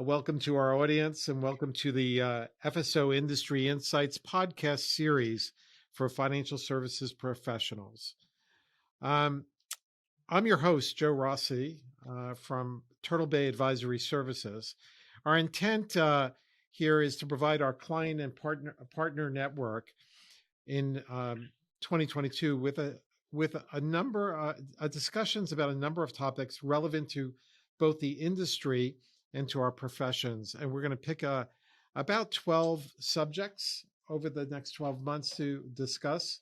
Welcome to our audience and welcome to the FSO Industry Insights podcast series for financial services professionals. I'm your host, Joe Rossi from Turtle Bay Advisory Services. Our intent here is to provide our client and partner network in 2022 with a number of discussions about a number of topics relevant to both the industry and to our professions. And we're going to pick about 12 subjects over the next 12 months to discuss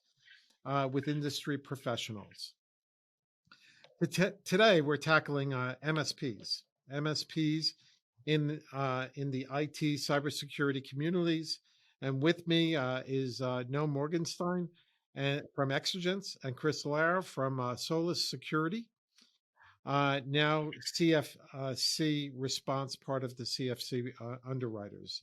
with industry professionals. Today, we're tackling MSPs. MSPs in the IT cybersecurity communities. And with me is Noam Morginstin from Exigence and Chris Loehr from Solis Security. Now CFC Response, part of the CFC underwriters.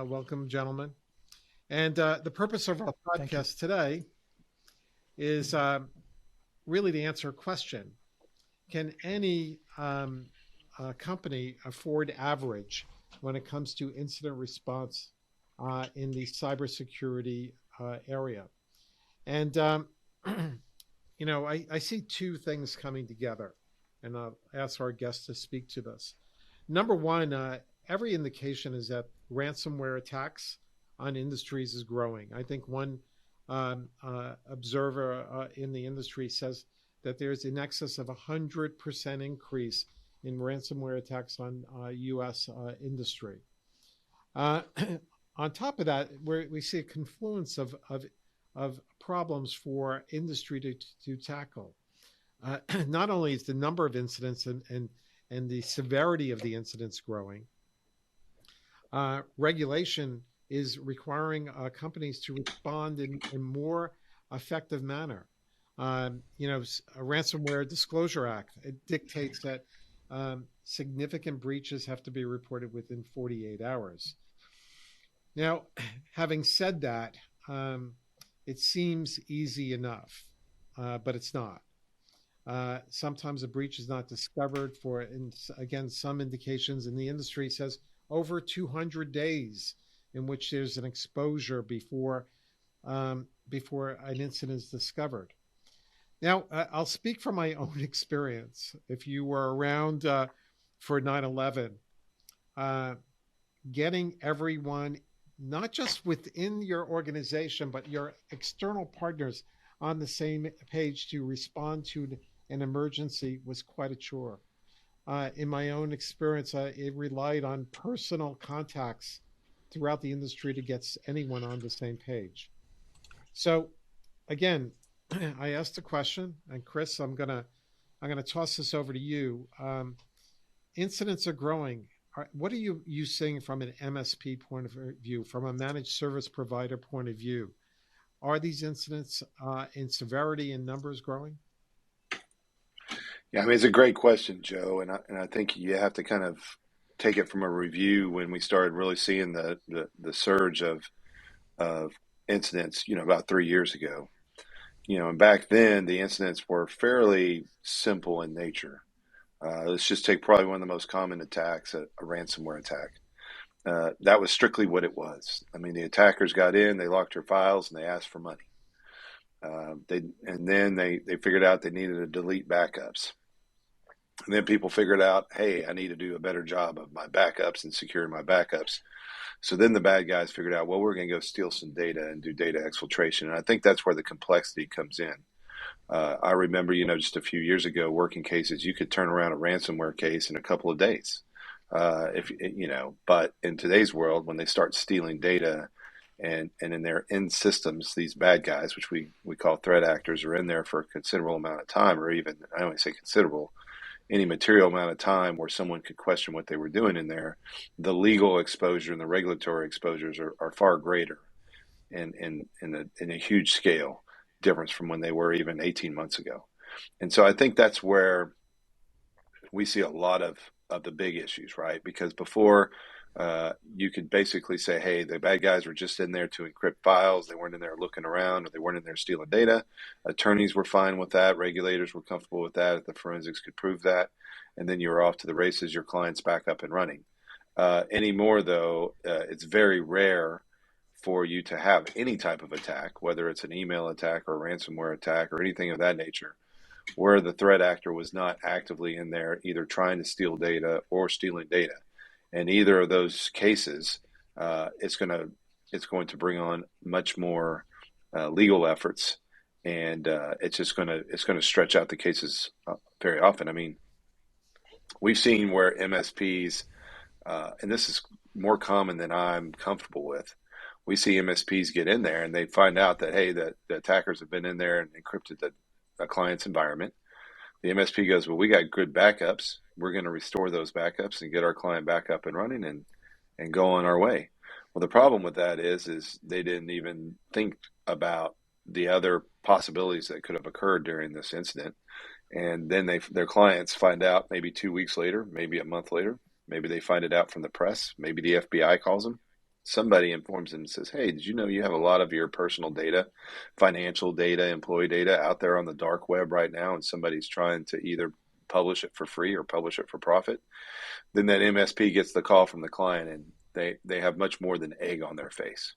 Welcome, gentlemen. And the purpose of our podcast today is really to answer a question. Can any company afford average when it comes to incident response in the cybersecurity area? And, I see two things coming together, and I'll ask our guests to speak to this. Number one, every indication is that ransomware attacks on industries is growing. I think one observer in the industry says that there's in excess of 100% increase in ransomware attacks on U.S. industry. On top of that, we see a confluence of problems for industry to tackle. Not only is the number of incidents and the severity of the incidents growing, regulation is requiring companies to respond in a more effective manner. A Ransomware Disclosure Act, it dictates that significant breaches have to be reported within 48 hours. Now, having said that, it seems easy enough, but it's not. Sometimes a breach is not discovered for, again, some indications in the industry says over 200 days in which there's an exposure before an incident is discovered. Now, I'll speak from my own experience. If you were around for 9/11, getting everyone, not just within your organization, but your external partners on the same page to respond to an emergency was quite a chore. In my own experience, it relied on personal contacts throughout the industry to get anyone on the same page. So, again, I asked a question, and Chris, I'm gonna toss this over to you. Incidents are growing. What are you seeing from an MSP point of view, from a managed service provider point of view? Are these incidents in severity and numbers growing? Yeah, I mean, it's a great question, Joe, and I think you have to kind of take it from a review when we started really seeing the surge of incidents, about 3 years ago. And back then the incidents were fairly simple in nature. Let's just take probably one of the most common attacks, a ransomware attack. That was strictly what it was. I mean, the attackers got in, they locked their files, and they asked for money. Then they figured out they needed to delete backups. And then people figured out, hey, I need to do a better job of my backups and securing my backups. So then the bad guys figured out, well, we're going to go steal some data and do data exfiltration. And I think that's where the complexity comes in. I remember, just a few years ago, working cases, you could turn around a ransomware case in a couple of days. But in today's world, when they start stealing data and in their end systems, these bad guys, which we call threat actors, are in there for a considerable amount of time, or even, I don't want to say considerable, any material amount of time where someone could question what they were doing in there, the legal exposure and the regulatory exposures are far greater in a huge scale difference from when they were even 18 months ago. And so I think that's where we see a lot of the big issues, right? Because before, you could basically say, hey, the bad guys were just in there to encrypt files. They weren't in there looking around, or they weren't in there stealing data. Attorneys were fine with that. Regulators were comfortable with that if the forensics could prove that. And then you were off to the races, your client's back up and running. Anymore, though, it's very rare for you to have any type of attack, whether it's an email attack or a ransomware attack or anything of that nature, where the threat actor was not actively in there either trying to steal data or stealing data. And either of those cases, it's going to bring on much more legal efforts, and it's going to stretch out the cases very often. I mean, we've seen where MSPs, and this is more common than I'm comfortable with. We see MSPs get in there and they find out that, hey, the attackers have been in there and encrypted a client's environment. The MSP goes, well, we got good backups. We're going to restore those backups and get our client back up and running and go on our way. Well, the problem with that is they didn't even think about the other possibilities that could have occurred during this incident. And then their clients find out maybe 2 weeks later, maybe a month later, maybe they find it out from the press, maybe the FBI calls them. Somebody informs them and says, hey, did you know you have a lot of your personal data, financial data, employee data out there on the dark web right now, and somebody's trying to either publish it for free or publish it for profit? Then that MSP gets the call from the client, and they have much more than egg on their face.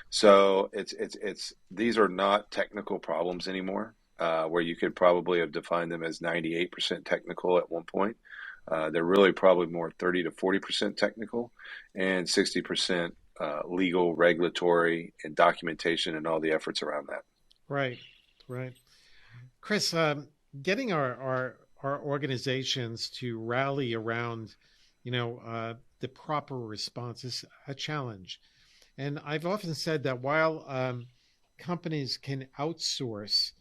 So it's these are not technical problems anymore, where you could probably have defined them as 98% technical at one point. They're really probably more 30 to 40% technical and 60% legal, regulatory, and documentation, and all the efforts around that. Right, right. Chris, getting our organizations to rally around, the proper response is a challenge. And I've often said that while companies can outsource,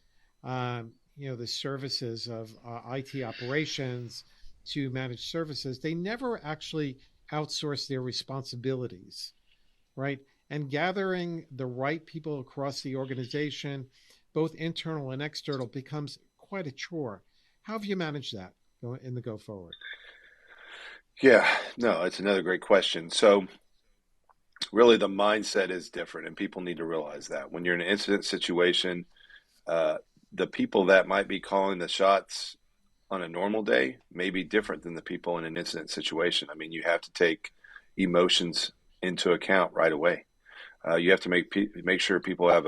the services of IT operations to managed services, they never actually outsource their responsibilities, right? And gathering the right people across the organization, both internal and external, becomes quite a chore. How have you managed that in the go forward? Yeah, no, it's another great question. So really the mindset is different, and people need to realize that when you're in an incident situation, uh, the people that might be calling the shots on a normal day may be different than the people in an incident situation. I mean, you have to take emotions into account right away. You have to make sure people have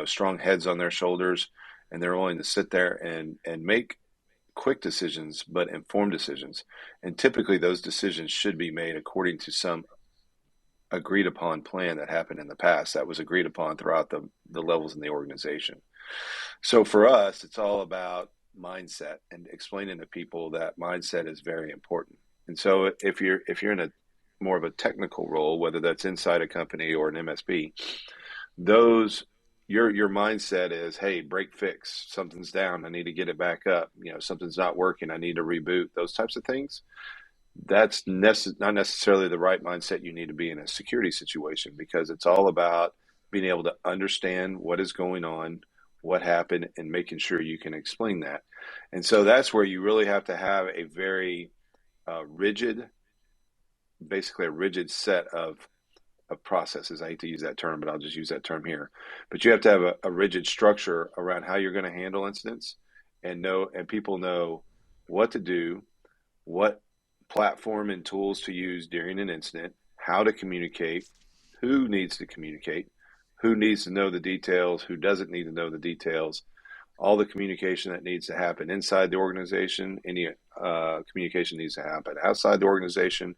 strong heads on their shoulders, and they're willing to sit there and make quick decisions, but informed decisions. And typically, those decisions should be made according to some agreed upon plan that happened in the past that was agreed upon throughout the levels in the organization. So for us, it's all about mindset and explaining to people that mindset is very important. And so if you're in a more of a technical role, whether that's inside a company or an MSP, those your mindset is, hey, break fix, something's down, I need to get it back up. Something's not working, I need to reboot. Those types of things. That's not necessarily the right mindset you need to be in a security situation, because it's all about being able to understand what is going on, what happened, and making sure you can explain that. And so that's where you really have to have a very rigid, basically a rigid set of processes. I hate to use that term, but I'll just use that term here. But you have to have a rigid structure around how you're going to handle incidents, and people know what to do, what platform and tools to use during an incident, how to communicate, who needs to communicate, who needs to know the details, who doesn't need to know the details, all the communication that needs to happen inside the organization, any communication needs to happen outside the organization,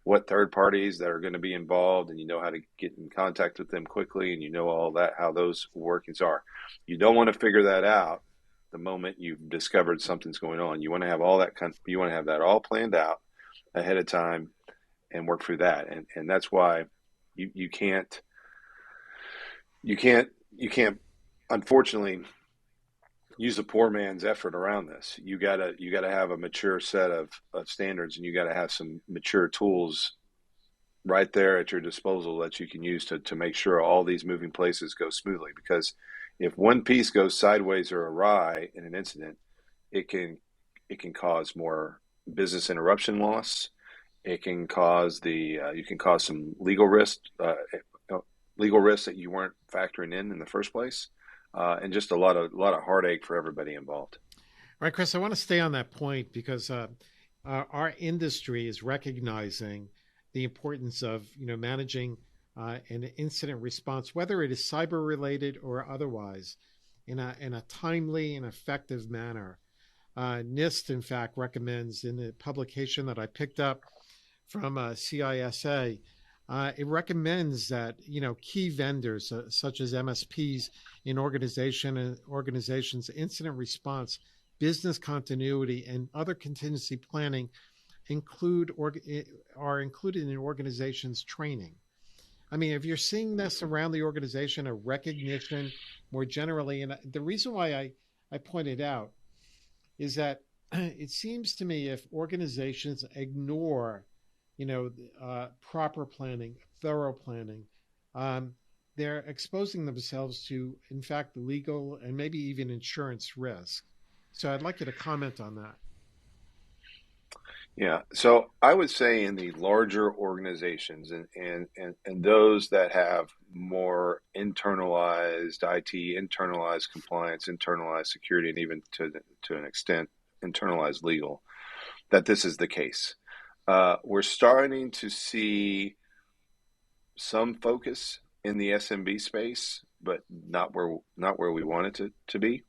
what third parties that are going to be involved, and you know how to get in contact with them quickly, and you know all that, how those workings are. You don't want to figure that out the moment you've discovered something's going on. You want to have you want to have that all planned out ahead of time and work through that. And that's why you can't unfortunately use a poor man's effort around this. You gotta have a mature set of standards, and you gotta have some mature tools right there at your disposal that you can use to make sure all these moving places go smoothly. Because if one piece goes sideways or awry in an incident, it can cause more business interruption loss. It can cause you can cause some legal risks that you weren't factoring in the first place, and just a lot of heartache for everybody involved. All right, Chris, I want to stay on that point because our industry is recognizing the importance of managing an incident response, whether it is cyber related or otherwise, in a timely and effective manner. NIST, in fact, recommends in the publication that I picked up from CISA, it recommends that key vendors such as MSPs in organizations, incident response, business continuity, and other contingency planning are included in organizations' training. I mean, if you're seeing this around the organization, a recognition more generally, and the reason why I pointed out is that it seems to me if organizations ignore, proper planning, thorough planning, they're exposing themselves to, in fact, legal and maybe even insurance risk. So I'd like you to comment on that. Yeah, so I would say in the larger organizations and those that have more internalized IT, internalized compliance, internalized security, and even to an extent internalized legal, that this is the case. We're starting to see some focus in the SMB space, but not where we want it to be.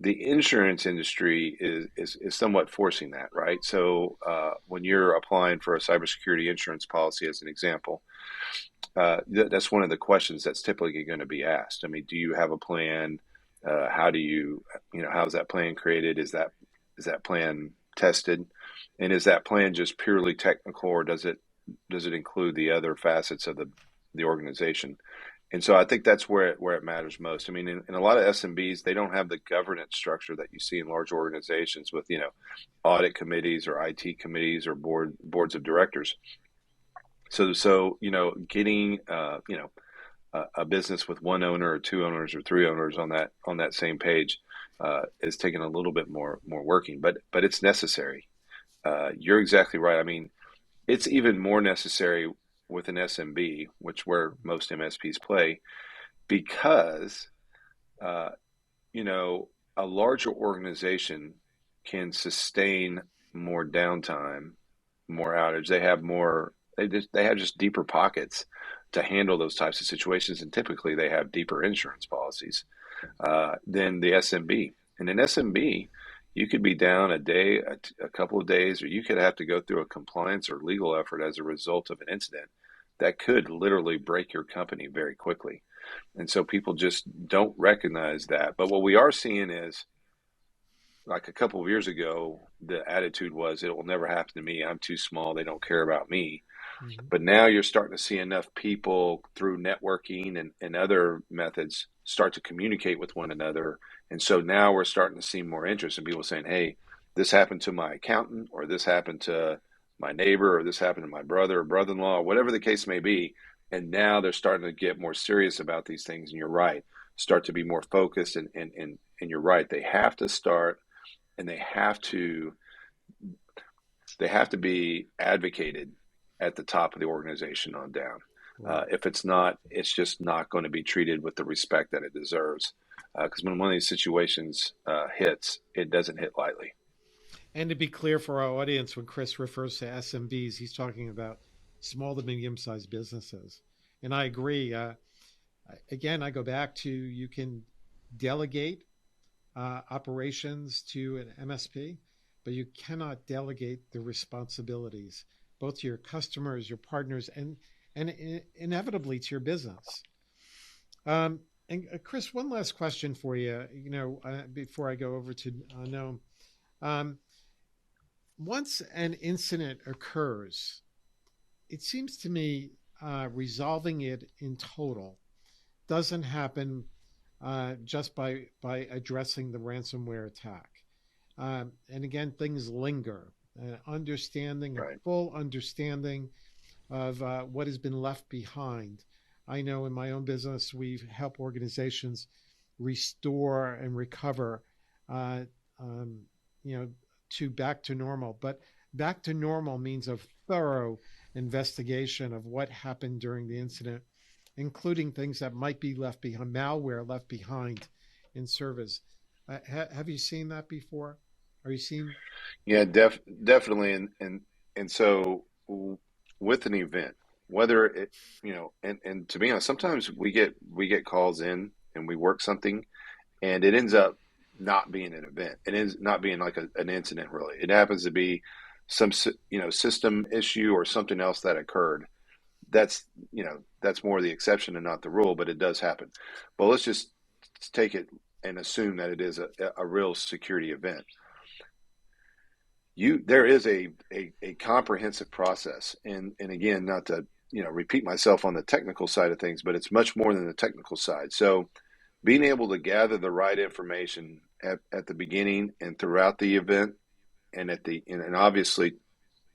The insurance industry is somewhat forcing that, right? So when you're applying for a cybersecurity insurance policy, as an example, that's one of the questions that's typically going to be asked. I mean, do you have a plan? How do how's that plan created? Is that plan tested? And is that plan just purely technical, or does it include the other facets of the organization? And so I think that's where it matters most. I mean, in a lot of SMBs, they don't have the governance structure that you see in large organizations with, audit committees or IT committees or boards of directors. So getting a business with one owner or two owners or three owners on that same page is taking a little bit more working, but it's necessary. You're exactly right. I mean, it's even more necessary with an SMB, where most MSPs play, because a larger organization can sustain more downtime, more outage. They have just deeper pockets to handle those types of situations, and typically they have deeper insurance policies than the SMB. And an SMB, you could be down a day, a couple of days, or you could have to go through a compliance or legal effort as a result of an incident that could literally break your company very quickly. And so people just don't recognize that. But what we are seeing is, like a couple of years ago, the attitude was, it will never happen to me. I'm too small. They don't care about me. Mm-hmm. But now you're starting to see enough people through networking and other methods start to communicate with one another. And so now we're starting to see more interest in people saying, hey, this happened to my accountant, or this happened to my neighbor, or this happened to my brother or brother-in-law, whatever the case may be. And now they're starting to get more serious about these things. And you're right, start to be more focused. And you're right, they have to start, and they have to be advocated at the top of the organization on down. Right. If it's not, it's just not going to be treated with the respect that it deserves. Because when one of these situations hits, it doesn't hit lightly. And to be clear for our audience, when Chris refers to SMBs, he's talking about small to medium-sized businesses. And I agree. Again, I go back to, you can delegate operations to an MSP, but you cannot delegate the responsibilities, both to your customers, your partners, and inevitably to your business. And Chris, one last question for you, before I go over to Noam. Once an incident occurs, it seems to me resolving it in total doesn't happen just by addressing the ransomware attack. And again, things linger. Understanding, a Right. full understanding of what has been left behind. I know in my own business, we've helped organizations restore and recover, uh, um, you know, to back to normal. But back to normal means a thorough investigation of what happened during the incident, including things that might be left behind, malware left behind in servers. Have you seen that before? Are you seen? Yeah, definitely. And so with an event, whether it, and to be honest, sometimes we get calls in and we work something and it ends up not being an event. It ends not being like an incident really. It happens to be some, system issue or something else that occurred. That's, that's more the exception and not the rule, but it does happen. But let's just take it and assume that it is a real security event. There is a comprehensive process, and again, not to repeat myself on the technical side of things, but it's much more than the technical side. So being able to gather the right information at the beginning and throughout the event, and obviously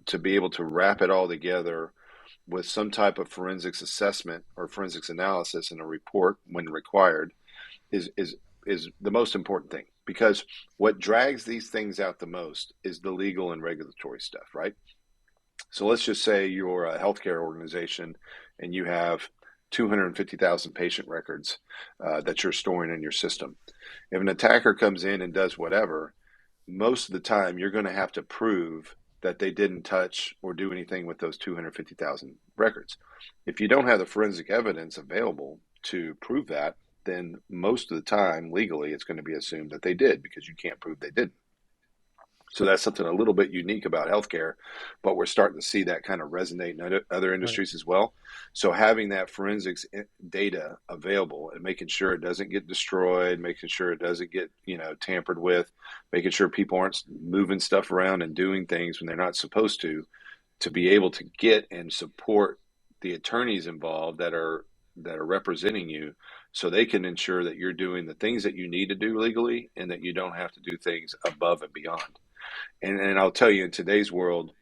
to be able to wrap it all together with some type of forensics assessment or forensics analysis in a report when required is the most important thing, because what drags these things out the most is the legal and regulatory stuff, right? So let's just say you're a healthcare organization and you have 250,000 patient records that you're storing in your system. If an attacker comes in and does whatever, most of the time you're going to have to prove that they didn't touch or do anything with those 250,000 records. If you don't have the forensic evidence available to prove that, then most of the time legally it's going to be assumed that they did, because you can't prove they didn't. So that's something a little bit unique about healthcare, but we're starting to see that kind of resonate in other Right. industries as well. So having that forensics data available and making sure it doesn't get destroyed, making sure it doesn't get, tampered with, making sure people aren't moving stuff around and doing things when they're not supposed to be able to get and support the attorneys involved that are representing you, so they can ensure that you're doing the things that you need to do legally and that you don't have to do things above and beyond. And I'll tell you, in today's world,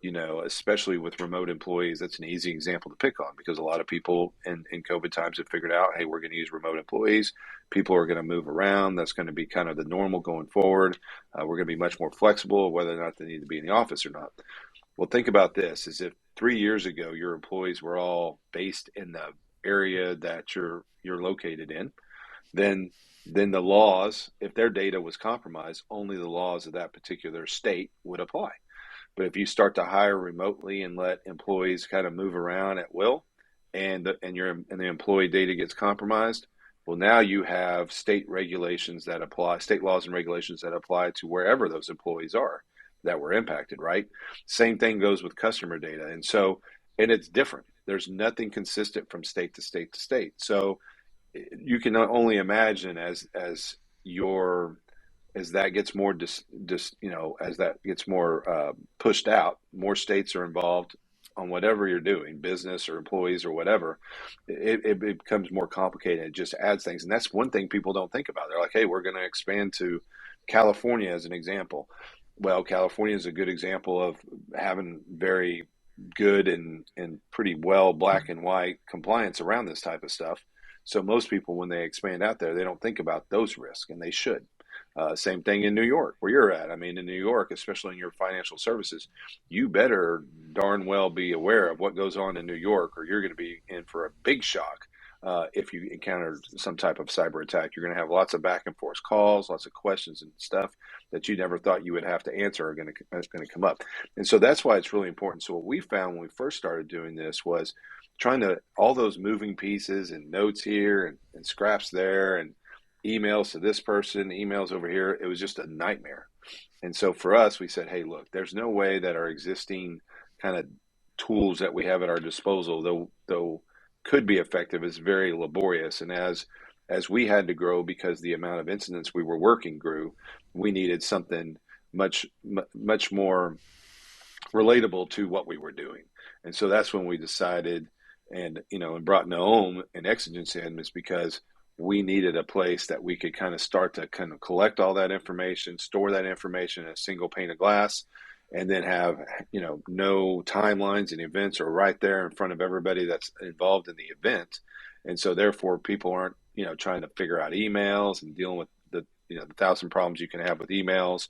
especially with remote employees, that's an easy example to pick on, because a lot of people in COVID times have figured out, hey, we're going to use remote employees. People are going to move around. That's going to be kind of the normal going forward. We're going to be much more flexible, whether or not they need to be in the office or not. Well, think about this: as if 3 years ago your employees were all based in the area that you're located in, then the laws, if their data was compromised, only the laws of that particular state would apply. But if you start to hire remotely and let employees kind of move around at will, and the employee data gets compromised, well, now you have state regulations that apply, state laws and regulations that apply to wherever those employees are that were impacted, right? Same thing goes with customer data. And it's different. There's nothing consistent from state to state to state. So you can only imagine your as that gets more as that gets more pushed out, more states are involved on whatever you're doing, business or employees or whatever. It becomes more complicated. It just adds things, and that's one thing people don't think about. They're like, hey, we're going to expand to California as an example. Well, California is a good example of having very good and pretty well black and white compliance around this type of stuff. So most people, when they expand out there, they don't think about those risks, and they should. Same thing in New York, where you're at. I mean, in New York, especially in your financial services, you better darn well be aware of what goes on in New York, or you're going to be in for a big shock. If you encounter some type of cyber attack, you're going to have lots of back and forth calls, lots of questions and stuff that you never thought you would have to answer are going to come up. And so that's why it's really important. So what we found when we first started doing this was trying to all those moving pieces and notes here and scraps there and emails to this person, emails over here. It was just a nightmare. And so for us, we said, hey, look, there's no way that our existing kind of tools that we have at our disposal, though could be effective, is very laborious. And as we had to grow because the amount of incidents we were working grew, we needed something much more relatable to what we were doing. And so that's when we decided and brought Noam and Exigence in, is because we needed a place that we could kind of start to kind of collect all that information, store that information in a single pane of glass, and then have, no timelines and events are right there in front of everybody that's involved in the event. And so therefore people aren't, trying to figure out emails and dealing with the 1,000 problems you can have with emails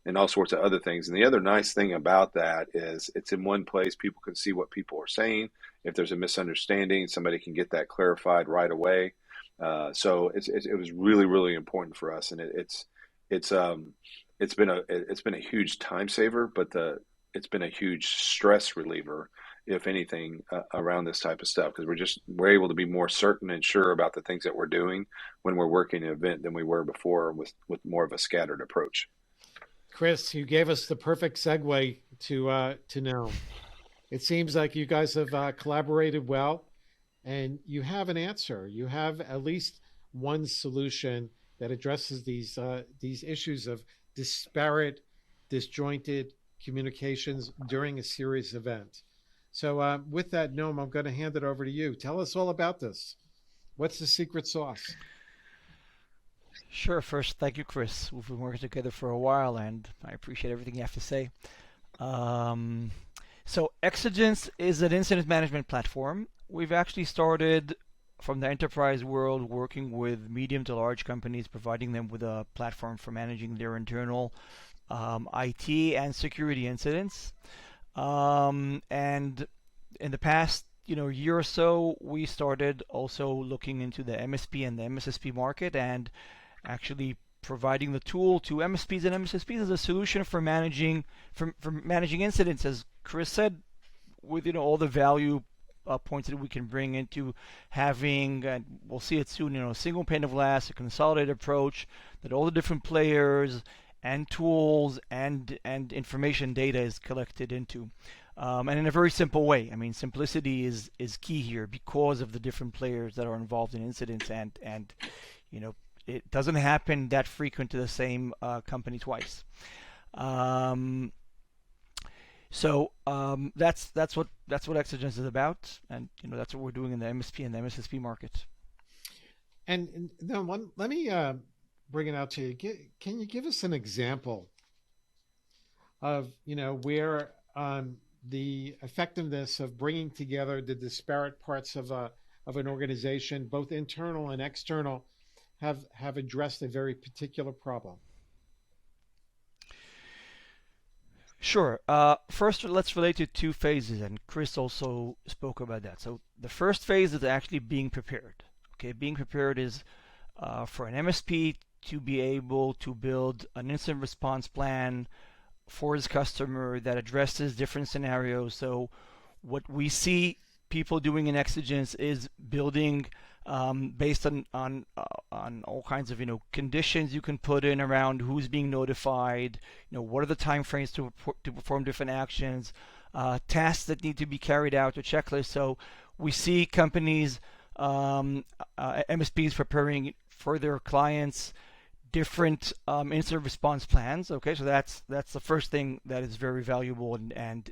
and all sorts of other things. And the other nice thing about that is it's in one place. People can see what people are saying. If there's a misunderstanding, somebody can get that clarified right away. So it was really, really important for us, and it's been a huge time saver, but it's been a huge stress reliever, if anything, around this type of stuff, because we're able to be more certain and sure about the things that we're doing when we're working an event than we were before with more of a scattered approach. Chris, you gave us the perfect segue to Noam. It seems like you guys have collaborated well, and you have an answer. You have at least one solution that addresses these issues of disparate, disjointed communications during a serious event. So with that, Noam, I'm going to hand it over to you. Tell us all about this. What's the secret sauce? Sure. First, thank you, Chris. We've been working together for a while, and I appreciate everything you have to say. So Exigence is an incident management platform. We've actually started from the enterprise world working with medium to large companies, providing them with a platform for managing their internal IT and security incidents. And in the past, year or so, we started also looking into the MSP and the MSSP market, and actually providing the tool to MSPs and MSSPs as a solution for managing incidents, as Chris said, with all the value points that we can bring into having, and we'll see it soon, a single pane of glass, a consolidated approach that all the different players and tools and information data is collected into, and in a very simple way. I mean, simplicity is key here because of the different players that are involved in incidents, and it doesn't happen that frequent to the same company twice. So that's what Exigence is about, and that's what we're doing in the MSP and the MSSP market. And then let me bring it out to you. Can you give us an example of where the effectiveness of bringing together the disparate parts of an organization, both internal and external, have addressed a very particular problem? Sure. First, let's relate to two phases, and Chris also spoke about that. So the first phase is actually being prepared. Okay, being prepared is for an MSP to be able to build an incident response plan for his customer that addresses different scenarios. So what we see people doing in Exigence is building based on all kinds of conditions you can put in around who's being notified, what are the time frames to perform different actions, tasks that need to be carried out, or checklists. So we see companies, MSPs preparing for their clients different incident response plans. Okay, so that's the first thing that is very valuable, and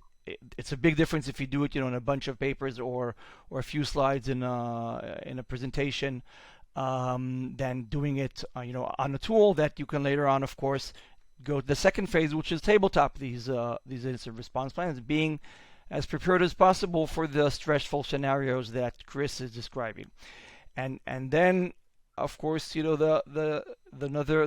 it's a big difference if you do it, in a bunch of papers or a few slides in a presentation, than doing it, on a tool that you can later on, of course, go to the second phase, which is tabletop these incident response plans, being as prepared as possible for the stressful scenarios that Chris is describing, and then, of course, the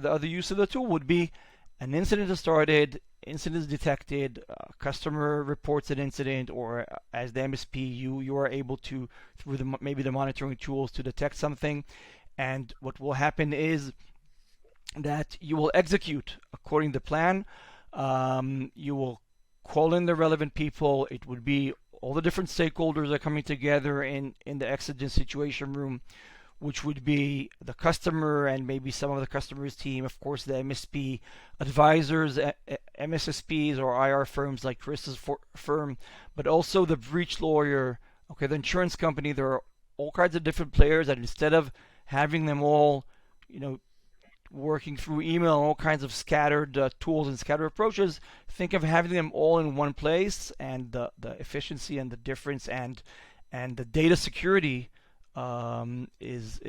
other use of the tool would be an incident is started, incident is detected, customer reports an incident, or as the MSP, you are able to, through maybe the monitoring tools, to detect something. And what will happen is that you will execute according to plan. You will call in the relevant people. It would be all the different stakeholders are coming together in the Exigence situation room, which would be the customer and maybe some of the customer's team, of course, the MSP advisors, MSSPs or IR firms like Chris's firm, but also the breach lawyer, okay, the insurance company. There are all kinds of different players that, instead of having them all, working through email and all kinds of scattered tools and scattered approaches, think of having them all in one place, and the efficiency and the difference and the data security is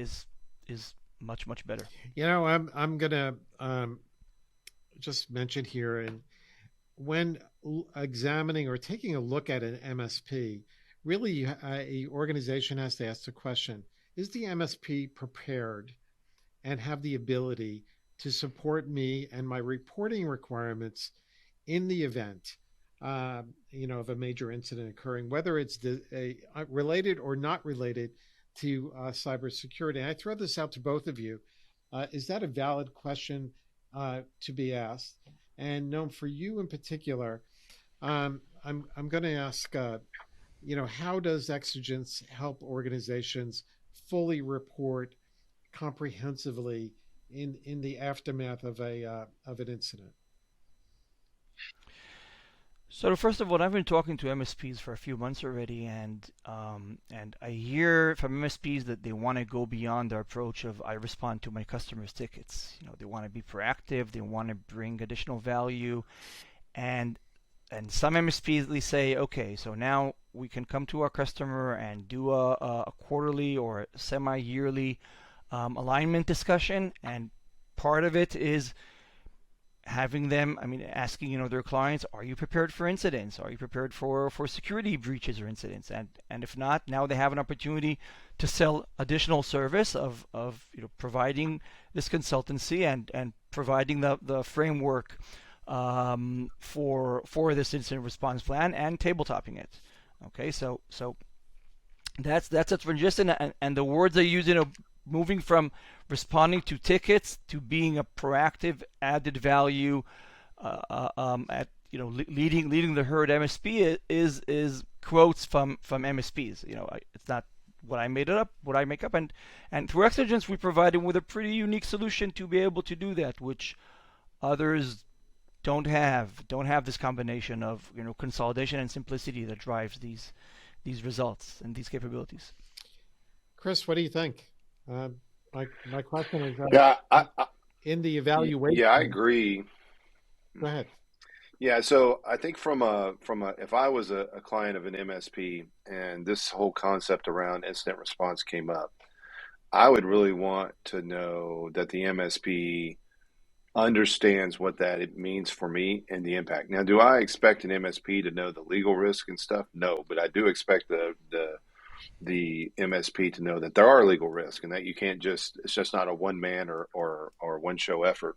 much better. I'm gonna just mention here, and when examining or taking a look at an MSP, really a organization has to ask the question: is the MSP prepared and have the ability to support me and my reporting requirements in the event, of a major incident occurring, whether it's related or not related to cybersecurity? And I throw this out to both of you. Is that a valid question to be asked? And Noam, for you in particular, I'm going to ask, how does Exigence help organizations fully report comprehensively in the aftermath of an incident? So first of all, I've been talking to MSPs for a few months already, and I hear from MSPs that they want to go beyond their approach of I respond to my customers' tickets. They want to be proactive, they want to bring additional value, and some MSPs at least say, okay, so now we can come to our customer and do a quarterly or semi-yearly alignment discussion, and part of it is having them, asking, their clients, are you prepared for incidents? Are you prepared for security breaches or incidents? And if not, now they have an opportunity to sell additional service of providing this consultancy and providing the framework for this incident response plan and tabletopping it. Okay, so that's it for just and the words I use, moving from responding to tickets to being a proactive added value at leading the herd. MSP is quotes from MSPs. It's not what I made it up, what I make up, and through Exigence we provide them with a pretty unique solution to be able to do that, which others don't have this combination of consolidation and simplicity that drives these results and these capabilities. Chris, what do you think? My question is, in the evaluation. Yeah, I agree. Go ahead. Yeah, so I think from a if I was a client of an MSP and this whole concept around incident response came up, I would really want to know that the MSP understands what that it means for me and the impact. Now, do I expect an MSP to know the legal risk and stuff? No, but I do expect the MSP to know that there are legal risks and that you can't it's just not a one man or one show effort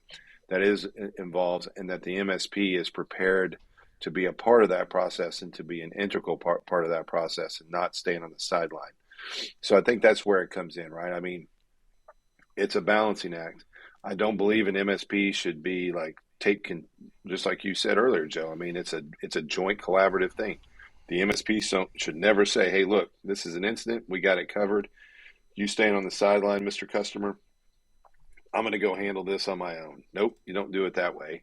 that is involved, and that the MSP is prepared to be a part of that process and to be an integral part of that process and not staying on the sideline. So I think that's where it comes in, right? It's a balancing act. I don't believe an MSP should be just like you said earlier, Joe. It's a joint collaborative thing. The MSP should never say, hey, look, this is an incident. We got it covered. You staying on the sideline, Mr. Customer. I'm going to go handle this on my own. Nope, you don't do it that way.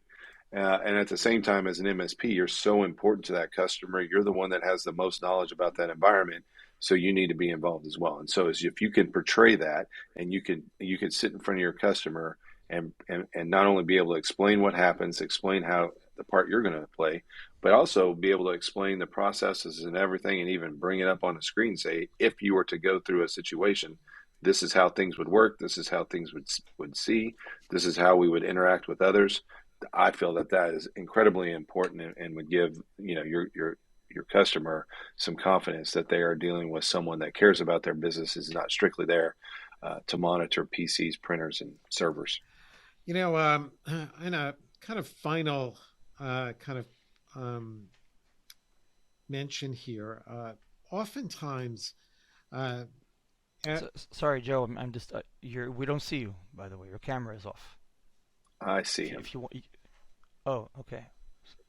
And at the same time, as an MSP, you're so important to that customer. You're the one that has the most knowledge about that environment. So you need to be involved as well. And so if you can portray that and you can sit in front of your customer and not only be able to explain what happens, explain how the part you're going to play, but also be able to explain the processes and everything, and even bring it up on a screen. Say, if you were to go through a situation, this is how things would work. This is how things would see. This is how we would interact with others. I feel that is incredibly important and would give your customer some confidence that they are dealing with someone that cares about their business, is not strictly there to monitor PCs, printers, and servers. In a kind of final mention here, oftentimes. Sorry, Joe. I'm just. We don't see you, by the way. Your camera is off. I see him. If you want. Oh, okay.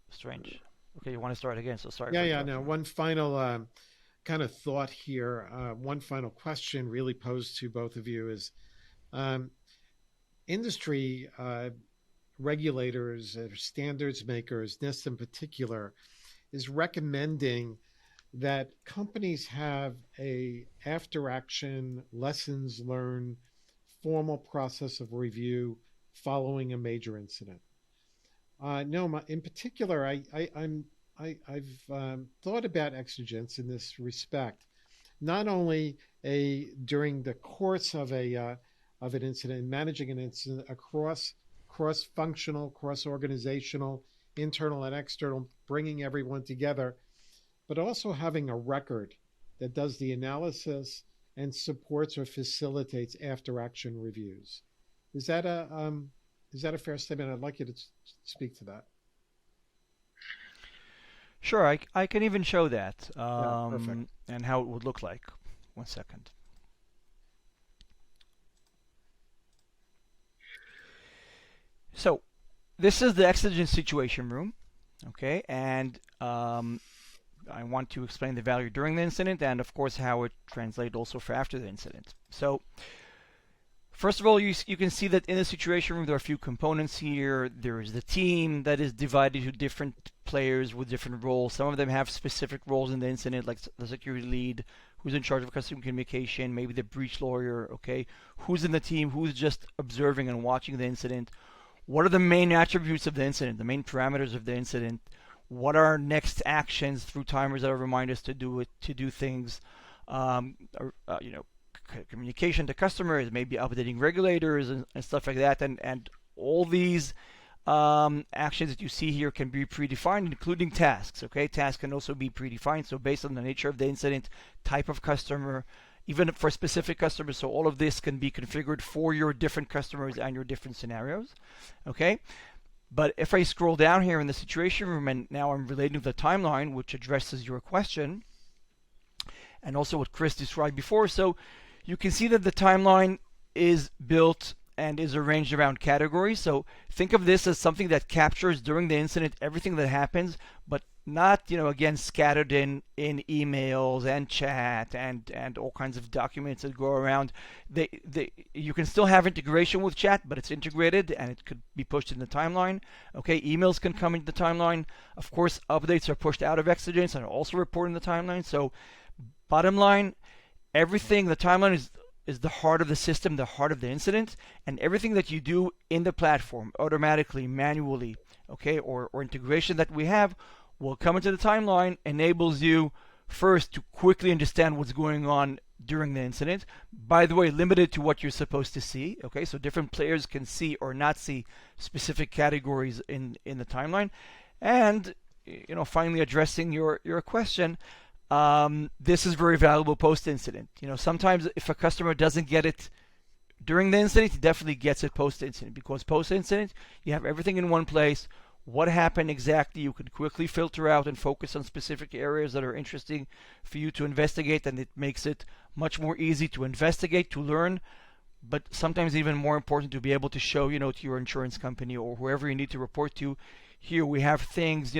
Strange. Okay, you want to start again? So sorry. Yeah. Now, one final kind of thought here. One final question, really posed to both of you, is industry regulators, standards makers, NIST in particular, is recommending that companies have a after-action, lessons learned, formal process of review following a major incident. No, in particular, I've thought about Exigence in this respect. Not only during the course of a of an incident, managing an incident across cross-functional, cross-organizational, internal and external, bringing everyone together, but also having a record that does the analysis and supports or facilitates after-action reviews. Is that a fair statement? I'd like you to speak to that. Sure, I can even show that Perfect. and how it would look like. 1 second. So this is the exigent situation room, okay, and I want to explain the value during the incident and of course how it translates also for after the incident. So first of all, you can see that in the situation room there are a few components here. There is the team that is divided to different players with different roles. Some of them have specific roles in the incident, like the security lead, who's in charge of customer communication, maybe the breach lawyer, okay? Who's in the team, who's just observing and watching the incident. What are the main attributes of the incident, the main parameters of the incident? What are next actions through timers that will remind us to do things? Communication to customers, maybe updating regulators and stuff like that, and all these actions that you see here can be predefined, including tasks. Okay, tasks can also be predefined, so based on the nature of the incident, type of customer, even for specific customers. So all of this can be configured for your different customers and your different scenarios. Okay, but if I scroll down here in the situation room, and now I'm relating to the timeline, which addresses your question, and also what Chris described before. So you can see that the timeline is built and is arranged around categories. So think of this as something that captures during the incident everything that happens, but not, again, scattered in emails and chat and all kinds of documents that go around. You can still have integration with chat, but it's integrated and it could be pushed in the timeline. Okay, emails can come into the timeline. Of course, updates are pushed out of Exigence and are also reported in the timeline. So bottom line, everything, the timeline is the heart of the system, the heart of the incident, and everything that you do in the platform, automatically, manually, okay, or integration that we have, will come into the timeline, enables you first to quickly understand what's going on during the incident. By the way, limited to what you're supposed to see, okay, so different players can see or not see specific categories in the timeline. And, finally addressing your question, this is very valuable post-incident. Sometimes if a customer doesn't get it during the incident, he definitely gets it post-incident, because post-incident, you have everything in one place. What happened exactly, you can quickly filter out and focus on specific areas that are interesting for you to investigate, and it makes it much more easy to investigate, to learn, but sometimes even more important to be able to show, to your insurance company or whoever you need to report to. Here we have things,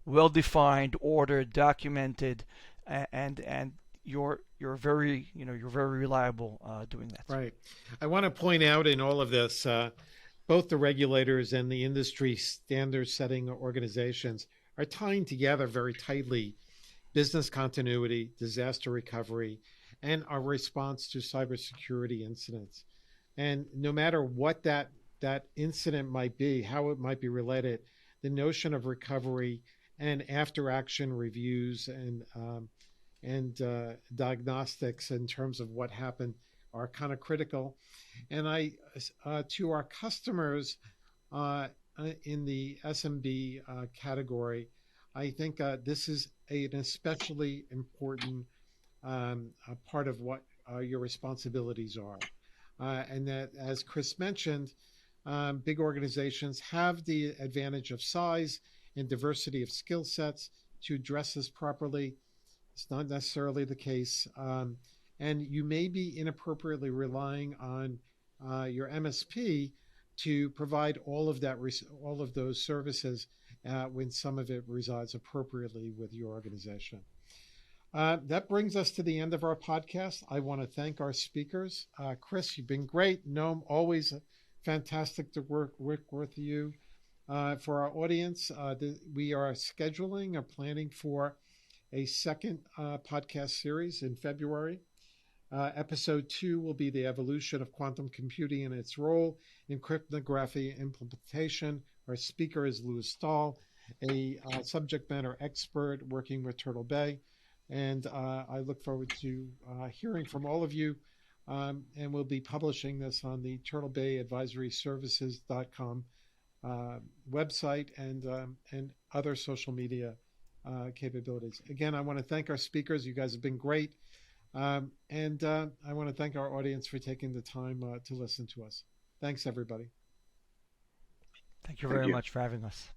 well-defined, ordered, documented, and you're very reliable doing that. Right. I want to point out in all of this, both the regulators and the industry standard setting organizations are tying together very tightly business continuity, disaster recovery, and our response to cybersecurity incidents. And no matter what that incident might be, how it might be related, the notion of recovery and after action reviews and diagnostics in terms of what happened are kind of critical. And to our customers in the SMB category, I think this is an especially important part of what your responsibilities are. And that, as Chris mentioned, big organizations have the advantage of size and diversity of skill sets to address this properly. It's not necessarily the case. And you may be inappropriately relying on your MSP to provide all of those services when some of it resides appropriately with your organization. That brings us to the end of our podcast. I want to thank our speakers. Chris, you've been great. Noam, always fantastic to work with you. For our audience, we are scheduling or planning for a second podcast series in February. Episode 2 will be the evolution of quantum computing and its role in cryptography implementation. Our speaker is Louis Stahl, a subject matter expert working with Turtle Bay. And I look forward to hearing from all of you and we'll be publishing this on the turtlebayadvisoryservices.com website and other social media capabilities. Again, I want to thank our speakers. You guys have been great. And I want to thank our audience for taking the time to listen to us. Thanks, everybody. Thank you very much for having us.